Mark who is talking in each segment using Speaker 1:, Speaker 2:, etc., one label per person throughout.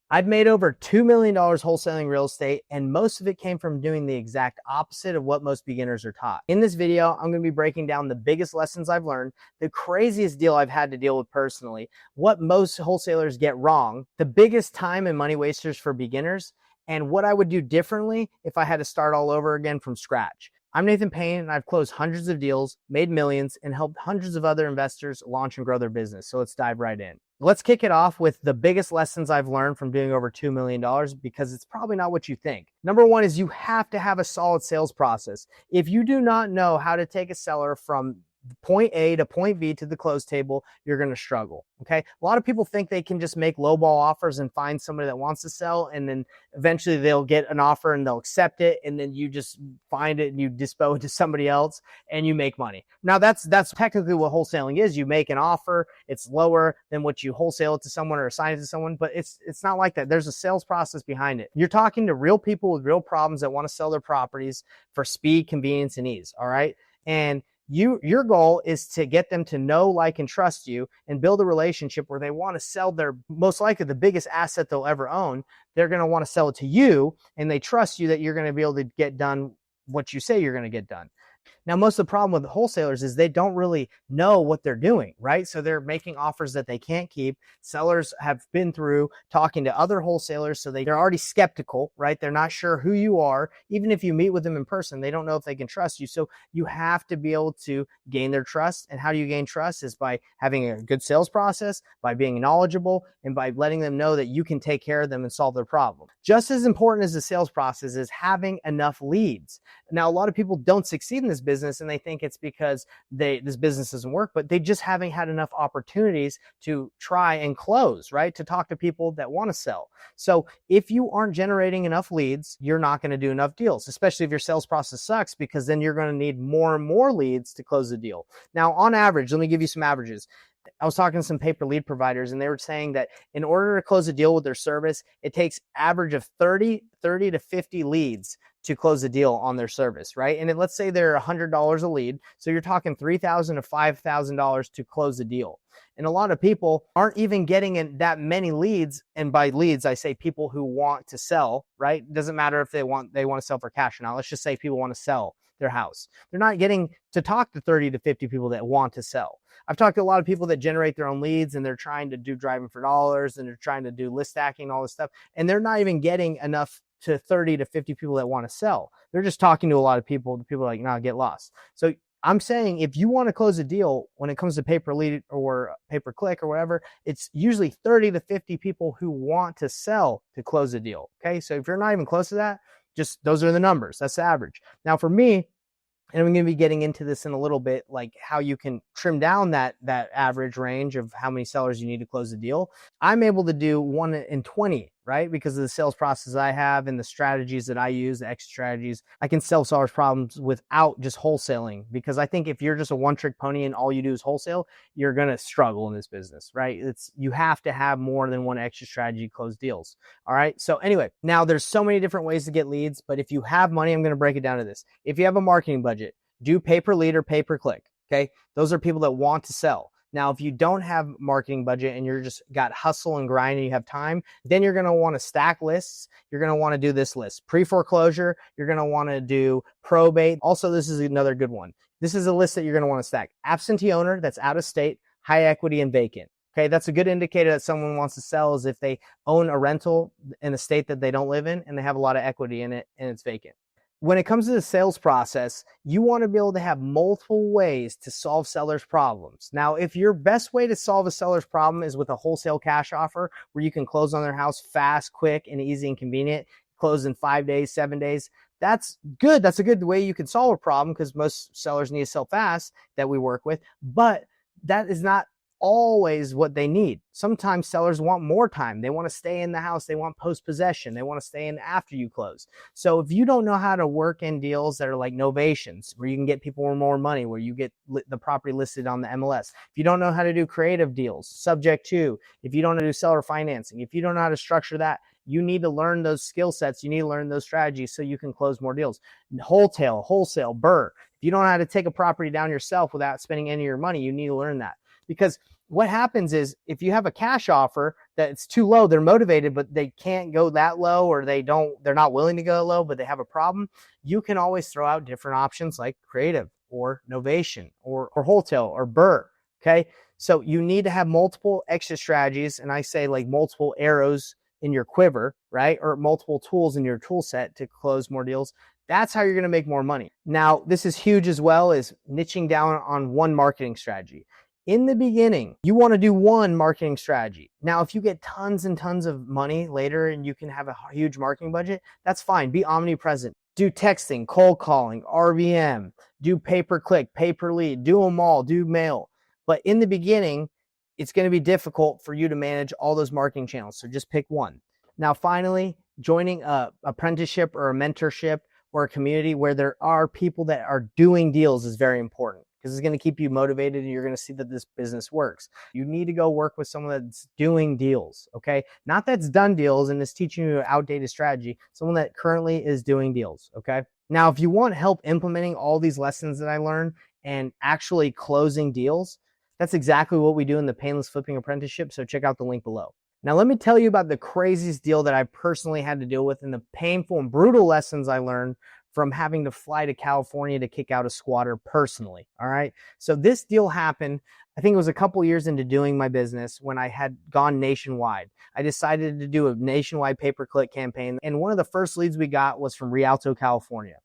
Speaker 1: I've made over $2 million wholesaling real estate, and most of it came from doing the exact opposite of what most beginners are taught. In this video, I'm going to be breaking down the biggest lessons I've learned, the craziest deal I've had to deal with personally, what most wholesalers get wrong, the biggest time and money wasters for beginners, and what I would do differently if I had to start all over again from scratch. I'm Nathan Payne, and I've closed hundreds of deals, made millions, and helped hundreds of other investors launch and grow their business. So let's dive right in. Let's kick it off with the biggest lessons I've learned from doing over $2 million, because it's probably not what you think. Number one is you have to have a solid sales process. If you do not know how to take a seller from point A to point B to the close table, you're going to struggle. Okay. A lot of people think they can just make lowball offers and find somebody that wants to sell, and then eventually they'll get an offer and they'll accept it, and then you just find it and you dispo it to somebody else and you make money. Now that's technically what wholesaling is. You make an offer, it's lower than what you wholesale it to someone or assign it to someone, but it's not like that. There's a sales process behind it. You're talking to real people with real problems that want to sell their properties for speed, convenience, and ease. All right. And your goal is to get them to know, like, and trust you, and build a relationship where they want to sell their, most likely the biggest asset they'll ever own. They're going to want to sell it to you, and they trust you that you're going to be able to get done what you say you're going to get done. Now, most of the problem with wholesalers is they don't really know what they're doing, right? So they're making offers that they can't keep. Sellers have been through talking to other wholesalers, so they're already skeptical, right? They're not sure who you are. Even if you meet with them in person, they don't know if they can trust you. So you have to be able to gain their trust. And how do you gain trust? Is by having a good sales process, by being knowledgeable, and by letting them know that you can take care of them and solve their problem. Just as important as the sales process is having enough leads. Now, a lot of people don't succeed in this business, and they think it's because this business doesn't work, but they just haven't had enough opportunities to try and close, right? To talk to people that want to sell. So if you aren't generating enough leads, you're not going to do enough deals, especially if your sales process sucks, because then you're going to need more and more leads to close the deal. Now, on average, let me give you some averages. I was talking to some pay per lead providers, and they were saying that in order to close a deal with their service, it takes average of 30 to 50 leads to close a deal on their service, right? And let's say they're $100 a lead. So you're talking $3,000 to $5,000 to close the deal. And a lot of people aren't even getting in that many leads. And by leads, I say people who want to sell, right? It doesn't matter if they want to sell for cash or not. Let's just say people want to sell their house. They're not getting to talk to 30 to 50 people that want to sell. I've talked to a lot of people that generate their own leads, and they're trying to do driving for dollars, and they're trying to do list stacking, all this stuff. And they're not even getting enough to 30 to 50 people that want to sell. They're just talking to a lot of people. The people are like, nah, get lost. So I'm saying if you want to close a deal, when it comes to pay per lead or pay per click or whatever, it's usually 30 to 50 people who want to sell to close a deal. Okay. So if you're not even close to that, just those are the numbers. That's the average. Now for me, and I'm going to be getting into this in a little bit, like how you can trim down that average range of how many sellers you need to close the deal. I'm able to do 1 in 20, right? Because of the sales process I have and the strategies that I use, the exit strategies. I can solve sellers' problems without just wholesaling, because I think if you're just a one-trick pony and all you do is wholesale, you're going to struggle in this business, right? You have to have more than one exit strategy to close deals. All right. So anyway, now there's so many different ways to get leads, but if you have money, I'm going to break it down to this. If you have a marketing budget, do pay per lead or pay per click. Okay. Those are people that want to sell. Now, if you don't have marketing budget and you're just got hustle and grind and you have time, then you're going to want to stack lists. You're going to want to do this list. Pre-foreclosure, you're going to want to do probate. Also, this is another good one. This is a list that you're going to want to stack. Absentee owner, that's out of state, high equity, and vacant. Okay, that's a good indicator that someone wants to sell, is if they own a rental in a state that they don't live in and they have a lot of equity in it and it's vacant. When it comes to the sales process, you want to be able to have multiple ways to solve sellers' problems. Now, if your best way to solve a seller's problem is with a wholesale cash offer where you can close on their house fast, quick, and easy and convenient, close in 5 days, 7 days, that's good. That's a good way you can solve a problem, because most sellers need to sell fast that we work with, but that is not always what they need. Sometimes sellers want more time. They want to stay in the house. They want post-possession. They want to stay in after you close. So if you don't know how to work in deals that are like novations, where you can get people more money, where you get the property listed on the MLS, if you don't know how to do creative deals, subject to, if you don't know how to do seller financing, if you don't know how to structure that, you need to learn those skill sets. You need to learn those strategies so you can close more deals. Wholesale, BRRRR. If you don't know how to take a property down yourself without spending any of your money, you need to learn that. Because what happens is if you have a cash offer that's too low, they're motivated, but they can't go that low, or they're not willing to go low, but they have a problem. You can always throw out different options like creative or novation or wholesale or burr. Okay. So you need to have multiple exit strategies. And I say like multiple arrows in your quiver, right? Or multiple tools in your tool set to close more deals. That's how you're going to make more money. Now, this is huge as well, is niching down on one marketing strategy. In the beginning, you want to do one marketing strategy. Now, if you get tons and tons of money later and you can have a huge marketing budget, that's fine. Be omnipresent. Do texting, cold calling, RVM, do pay-per-click, pay-per-lead, do them all, do mail. But in the beginning, it's going to be difficult for you to manage all those marketing channels. So just pick one. Now, finally, joining a apprenticeship or a mentorship or a community where there are people that are doing deals is very important, because it's going to keep you motivated and you're going to see that this business works. You need to go work with someone that's doing deals, okay? Not that's done deals and is teaching you an outdated strategy, someone that currently is doing deals, okay? Now, if you want help implementing all these lessons that I learned and actually closing deals, that's exactly what we do in the Painless Flipping Apprenticeship, so check out the link below. Now, let me tell you about the craziest deal that I personally had to deal with and the painful and brutal lessons I learned from having to fly to California to kick out a squatter personally. All right. So this deal happened, I think it was a couple years into doing my business when I had gone nationwide. I decided to do a nationwide pay-per-click campaign. And one of the first leads we got was from Rialto, California.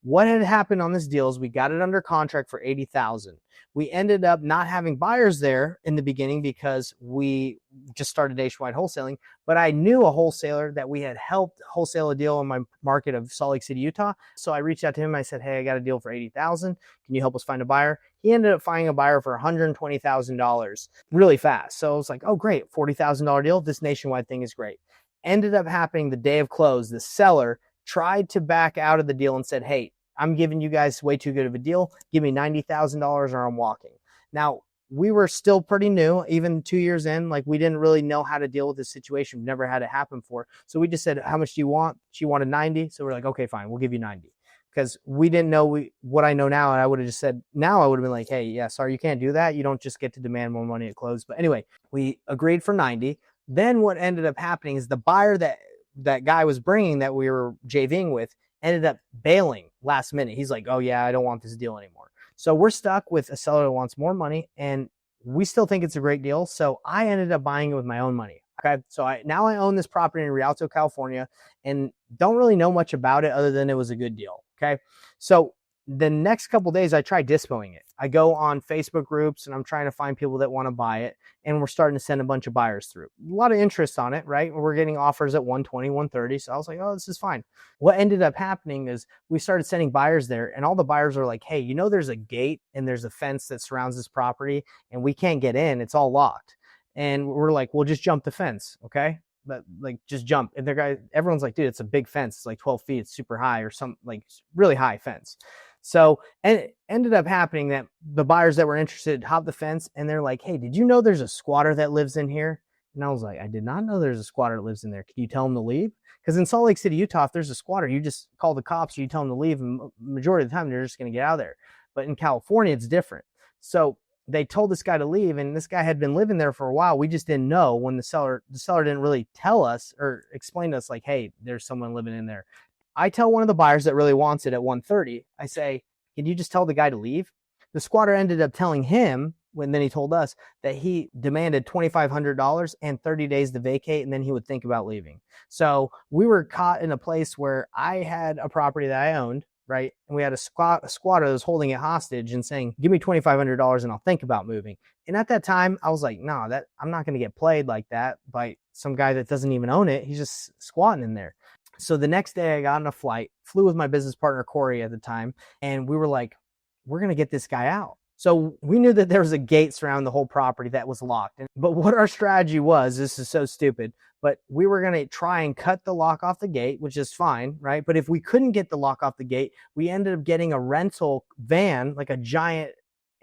Speaker 1: What had happened on this deal is we got it under contract for $80,000. We ended up not having buyers there in the beginning because we just started nationwide wholesaling, but I knew a wholesaler that we had helped wholesale a deal in my market of Salt Lake City, Utah. So I reached out to him. I said, hey, I got a deal for $80,000. Can you help us find a buyer? He ended up finding a buyer for $120,000 really fast. So I was like, oh, great, $40,000 deal. This nationwide thing is great. Ended up happening the day of close. The seller tried to back out of the deal and said, hey, I'm giving you guys way too good of a deal. Give me $90,000 or I'm walking. Now, we were still pretty new, even 2 years in. Like, we didn't really know how to deal with this situation. We've never had it happen before. So we just said, how much do you want? She wanted 90. So we're like, okay, fine, we'll give you 90. Because we didn't know what I know now. And I would have just said, now I would have been like, hey, yeah, sorry, you can't do that. You don't just get to demand more money at close. But anyway, we agreed for 90. Then what ended up happening is the buyer that guy was bringing, that we were JVing with, ended up bailing last minute. He's like, oh yeah, I don't want this deal anymore. So we're stuck with a seller that wants more money, and we still think it's a great deal. So I ended up buying it with my own money. Okay. So now I own this property in Rialto, California, and don't really know much about it other than it was a good deal. Okay. So the next couple of days I try dispoing it. I go on Facebook groups and I'm trying to find people that want to buy it. And we're starting to send a bunch of buyers through. A lot of interest on it, right? We're getting offers at 120, 130. So I was like, oh, this is fine. What ended up happening is we started sending buyers there, and all the buyers are like, hey, you know, there's a gate and there's a fence that surrounds this property and we can't get in. It's all locked. And we're like, well, just jump the fence. Okay. But like, just jump. And everyone's like, dude, it's a big fence. It's like 12 feet. It's super high, or some like really high fence. So, and it ended up happening that the buyers that were interested hopped the fence, and they're like, hey, did you know there's a squatter that lives in here? And I was like, I did not know there's a squatter that lives in there. Can you tell him to leave? Because in Salt Lake City, Utah, if there's a squatter, you just call the cops or you tell them to leave, and majority of the time they're just going to get out of there. But in California, it's different. So they told this guy to leave, and this guy had been living there for a while. We just didn't know. When the seller didn't really tell us or explain to us, like, hey, there's someone living in there. I tell one of the buyers that really wants it at 130, I say, can you just tell the guy to leave? The squatter ended up telling him, then he told us, that he demanded $2,500 and 30 days to vacate, and then he would think about leaving. So we were caught in a place where I had a property that I owned, right? And we had a squatter that was holding it hostage and saying, give me $2,500 and I'll think about moving. And at that time, I was like, no, I'm not going to get played like that by some guy that doesn't even own it. He's just squatting in there. So the next day I got on a flight, flew with my business partner, Corey, at the time. And we were like, we're going to get this guy out. So we knew that there was a gate surrounding the whole property that was locked. But what our strategy was, this is so stupid, but we were going to try and cut the lock off the gate, which is fine, right? But if we couldn't get the lock off the gate, we ended up getting a rental van, like a giant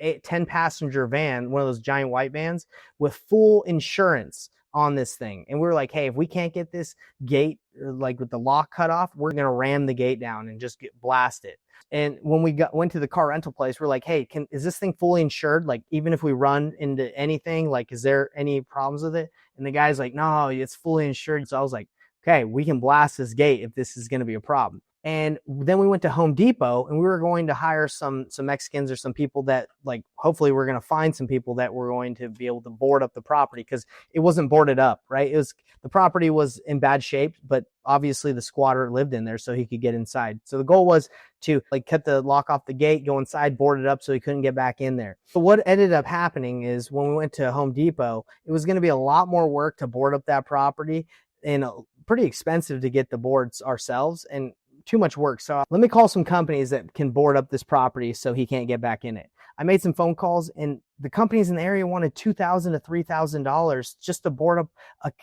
Speaker 1: 10-passenger van, one of those giant white vans with full insurance on this thing. And we were like, hey, if we can't get this gate like with the lock cut off, we're gonna ram the gate down and just blast it. And when we went to the car rental place, we're like, hey, is this thing fully insured? Like, even if we run into anything, like, is there any problems with it? And the guy's like, no, it's fully insured. So I was like, okay, we can blast this gate if this is going to be a problem. And then we went to Home Depot and we were going to hire some Mexicans or some people that, like, hopefully we're going to find some people that were going to be able to board up the property, because it wasn't boarded up, right? The property was in bad shape, but obviously the squatter lived in there so he could get inside. So the goal was to, like, cut the lock off the gate, go inside, board it up so he couldn't get back in there. But what ended up happening is when we went to Home Depot, it was going to be a lot more work to board up that property and pretty expensive to get the boards ourselves, and too much work. So let me call some companies that can board up this property so he can't get back in it. I made some phone calls, and the companies in the area wanted $2,000 to $3,000 just to board up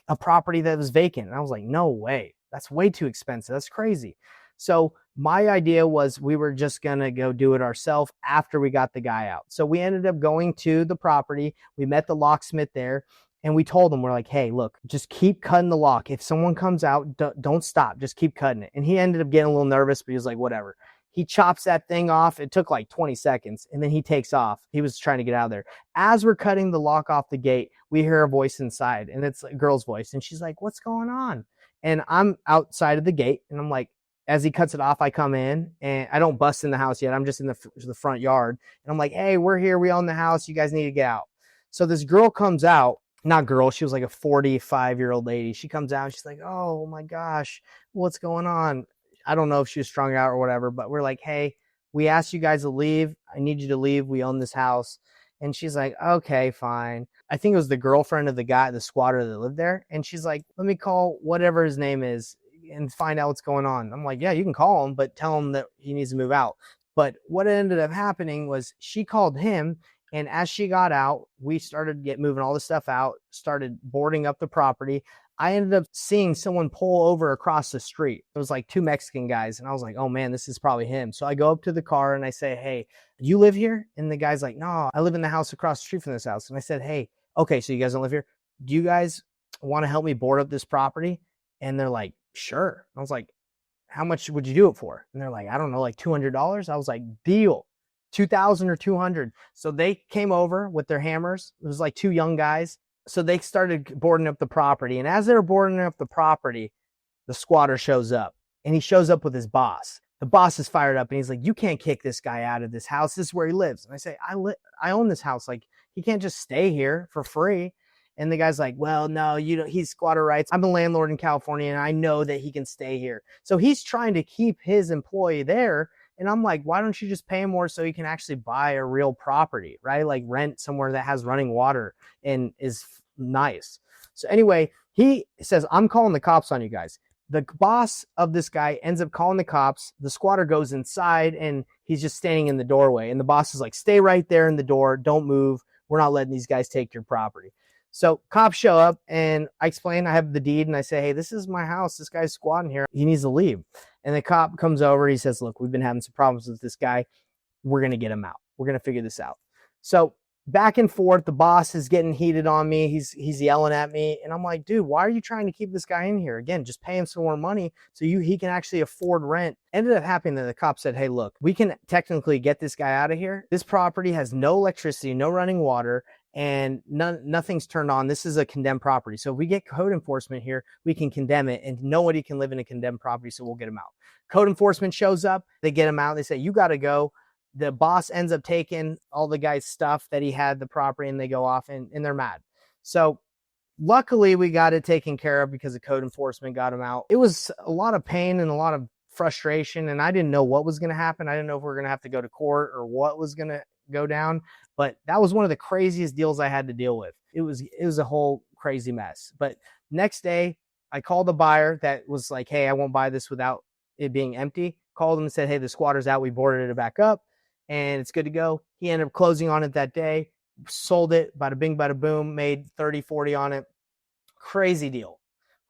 Speaker 1: a property that was vacant. And I was like, no way. That's way too expensive. That's crazy. So my idea was we were just going to go do it ourselves after we got the guy out. So we ended up going to the property. We met the locksmith there. And we told him, we're like, hey, look, just keep cutting the lock. If someone comes out, don't stop. Just keep cutting it. And he ended up getting a little nervous, but he was like, whatever. He chops that thing off. It took like 20 seconds, and then he takes off. He was trying to get out of there. As we're cutting the lock off the gate, we hear a voice inside, and it's a girl's voice. And she's like, what's going on? And I'm outside of the gate, and I'm like, as he cuts it off, I come in, and I don't bust in the house yet. I'm just in the front yard. And I'm like, hey, we're here. We own the house. You guys need to get out. So this girl comes out. Not girl, she was like a 45-year-old lady. She comes out and she's like, oh my gosh, what's going on? I don't know if she was strung out or whatever, but we're like, hey, we asked you guys to leave. I need you to leave. We own this house. And she's like, okay, fine. I think it was the girlfriend of the guy, the squatter that lived there. And she's like, let me call whatever his name is and find out what's going on. I'm like, yeah, you can call him, but tell him that he needs to move out. But what ended up happening was she called him. And as she got out, we started moving all the stuff out, started boarding up the property. I ended up seeing someone pull over across the street. It was like two Mexican guys. And I was like, oh man, this is probably him. So I go up to the car and I say, hey, you live here? And the guy's like, no, I live in the house across the street from this house. And I said, hey, okay, so you guys don't live here. Do you guys want to help me board up this property? And they're like, sure. I was like, how much would you do it for? And they're like, I don't know, like $200. I was like, deal. 2,000 or 200. So they came over with their hammers. It was like two young guys. So they started boarding up the property. And as they were boarding up the property, the squatter shows up, and he shows up with his boss. The boss is fired up, and he's like, you can't kick this guy out of this house. This is where he lives. And I say, I own this house. Like, he can't just stay here for free. And the guy's like, well, no, he's squatter rights. I'm a landlord in California, and I know that he can stay here. So he's trying to keep his employee there. And I'm like, why don't you just pay him more so you can actually buy a real property, right? Like rent somewhere that has running water and is nice. So anyway, he says, I'm calling the cops on you guys. The boss of this guy ends up calling the cops. The squatter goes inside and he's just standing in the doorway. And the boss is like, stay right there in the door. Don't move. We're not letting these guys take your property. So cops show up and I explain, I have the deed, and I say, hey, this is my house. This guy's squatting here. He needs to leave. And the cop comes over. He says, look, we've been having some problems with this guy. We're going to get him out. We're going to figure this out. So back and forth, the boss is getting heated on me. He's yelling at me. And I'm like, dude, why are you trying to keep this guy in here? Again, just pay him some more money so he can actually afford rent. Ended up happening that the cop said, hey, look, we can technically get this guy out of here. This property has no electricity, no running water, and nothing's turned on. This is a condemned property. So if we get code enforcement here, we can condemn it, and nobody can live in a condemned property, so we'll get him out. Code enforcement shows up. They get him out. They say, you got to go. The boss ends up taking all the guy's stuff that he had, the property, and they go off, and they're mad. So luckily, we got it taken care of because the code enforcement got him out. It was a lot of pain and a lot of frustration, and I didn't know what was going to happen. I didn't know if we were going to have to go to court or what was going to go down. But that was one of the craziest deals I had to deal with. It was a whole crazy mess. But next day, I called the buyer that was like, hey, I won't buy this without it being empty. Called him and said, hey, the squatter's out. We boarded it back up and it's good to go. He ended up closing on it that day, sold it, bada bing, bada boom, made 30, 40 on it. Crazy deal.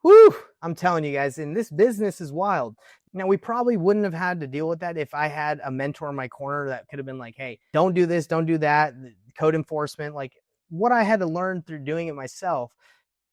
Speaker 1: Woo! I'm telling you guys, and this business is wild. Now, we probably wouldn't have had to deal with that if I had a mentor in my corner that could have been like, hey, don't do this, don't do that. Code enforcement, like what I had to learn through doing it myself.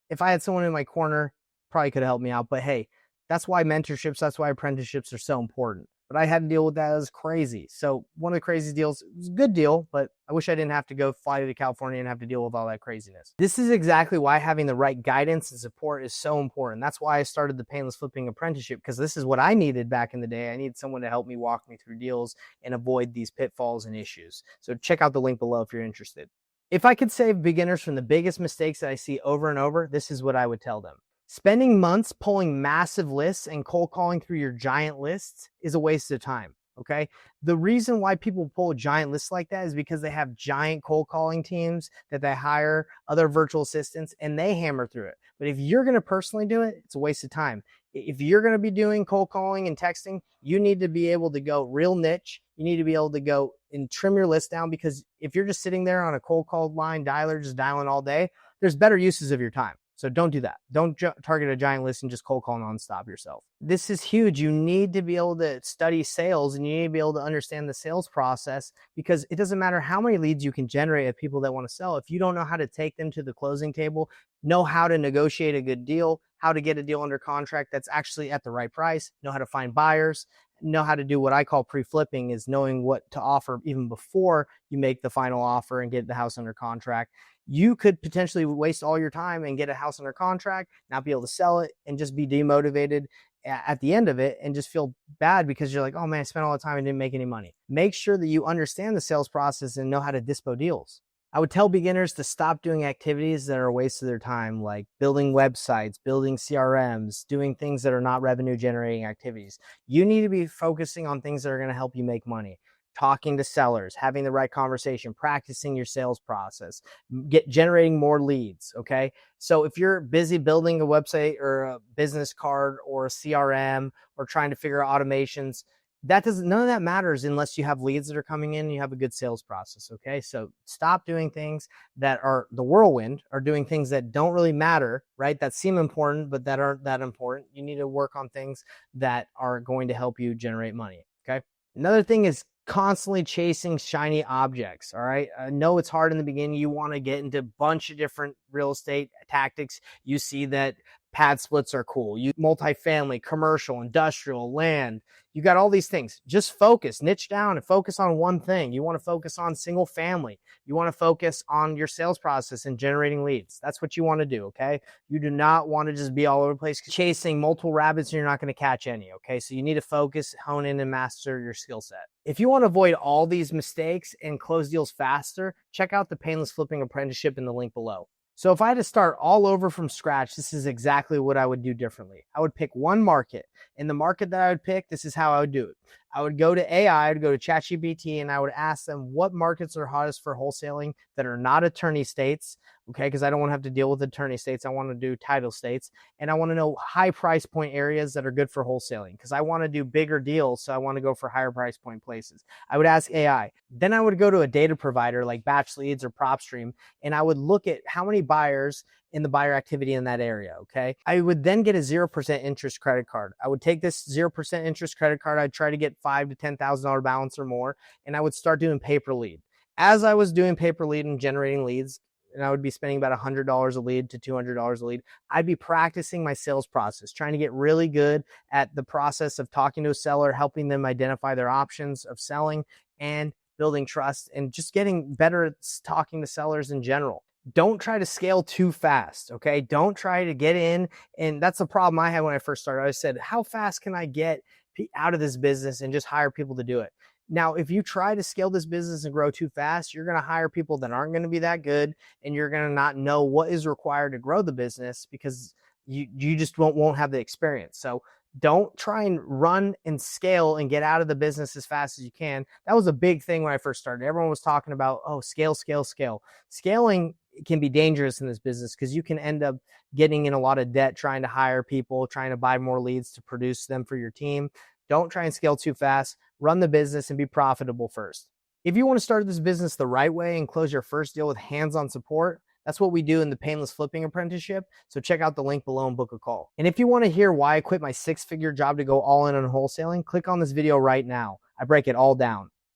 Speaker 1: If I had someone in my corner, probably could have helped me out. But hey, That's why mentorships, that's why apprenticeships are so important. But I had to deal with that. It was crazy. So one of the crazy deals, it was a good deal, but I wish I didn't have to go fly to California and have to deal with all that craziness. This is exactly why having the right guidance and support is so important. That's why I started the Painless Flipping Apprenticeship, because this is what I needed back in the day. I needed someone to help me walk me through deals and avoid these pitfalls and issues. So check out the link below if you're interested. If I could save beginners from the biggest mistakes that I see over and over, this is what I would tell them. Spending months pulling massive lists and cold calling through your giant lists is a waste of time, okay? The reason why people pull giant lists like that is because they have giant cold calling teams that they hire other virtual assistants and they hammer through it. But if you're gonna personally do it, it's a waste of time. If you're gonna be doing cold calling and texting, you need to be able to go real niche. You need to be able to go and trim your list down, because if you're just sitting there on a cold call line dialer, just dialing all day, there's better uses of your time. So don't do that. Don't target a giant list and just cold call nonstop yourself. This is huge. You need to be able to study sales, and you need to be able to understand the sales process, because it doesn't matter how many leads you can generate of people that want to sell. If you don't know how to take them to the closing table, know how to negotiate a good deal, how to get a deal under contract that's actually at the right price, know how to find buyers, know how to do what I call pre-flipping, is knowing what to offer even before you make the final offer and get the house under contract. You could potentially waste all your time and get a house under contract, not be able to sell it, and just be demotivated at the end of it and just feel bad because you're like, oh man, I spent all the time and didn't make any money. Make sure that you understand the sales process and know how to dispo deals. I would tell beginners to stop doing activities that are a waste of their time, like building websites, building CRMs, doing things that are not revenue generating activities. You need to be focusing on things that are going to help you make money. Talking to sellers, having the right conversation, practicing your sales process, generating more leads, okay? So if you're busy building a website or a business card or a CRM or trying to figure out automations, none of that matters unless you have leads that are coming in and you have a good sales process, okay? So stop doing things that are the whirlwind, or doing things that don't really matter, right? That seem important, but that aren't that important. You need to work on things that are going to help you generate money, okay? Another thing is constantly chasing shiny objects, all right? I know it's hard in the beginning. You want to get into a bunch of different real estate tactics. You see that pad splits are cool. You multifamily, commercial, industrial, land. You got all these things. Just focus, niche down and focus on one thing. You want to focus on single family. You want to focus on your sales process and generating leads. That's what you want to do, okay? You do not want to just be all over the place chasing multiple rabbits and you're not going to catch any, okay? So you need to focus, hone in, and master your skill set. If you want to avoid all these mistakes and close deals faster, check out the Painless Flipping Apprenticeship in the link below. So if I had to start all over from scratch, this is exactly what I would do differently. I would pick one market. In the market that I would pick, this is how I would do it. I would go to AI, I would go to ChatGPT, and I would ask them what markets are hottest for wholesaling that are not attorney states, okay? Because I don't want to have to deal with attorney states. I want to do title states. And I want to know high price point areas that are good for wholesaling, because I want to do bigger deals, so I want to go for higher price point places. I would ask AI. Then I would go to a data provider like Batch Leads or PropStream, and I would look at how many buyers in the buyer activity in that area, okay? I would then get a 0% interest credit card. I would take this 0% interest credit card. I'd try to get $5,000 to $10,000 balance or more, and I would start doing pay-per lead. As I was doing pay-per lead and generating leads, and I would be spending about $100 a lead to $200 a lead, I'd be practicing my sales process, trying to get really good at the process of talking to a seller, helping them identify their options of selling, and building trust, and just getting better at talking to sellers in general. Don't try to scale too fast, okay? Don't try to get in. And that's the problem I had when I first started. I said, how fast can I get out of this business and just hire people to do it? Now, if you try to scale this business and grow too fast, you're going to hire people that aren't going to be that good, and you're going to not know what is required to grow the business, because you just won't have the experience. So don't try and run and scale and get out of the business as fast as you can. That was a big thing when I first started. Everyone was talking about, oh, scale, scale, scale. Scaling can be dangerous in this business, because you can end up getting in a lot of debt trying to hire people, trying to buy more leads to produce them for your team. Don't try and scale too fast. Run the business and be profitable first. If you want to start this business the right way and close your first deal with hands-on support, that's what we do in the Painless Flipping Apprenticeship. So check out the link below and book a call. And if you want to hear why I quit my 6-figure job to go all in on wholesaling, click on this video right now. I break it all down.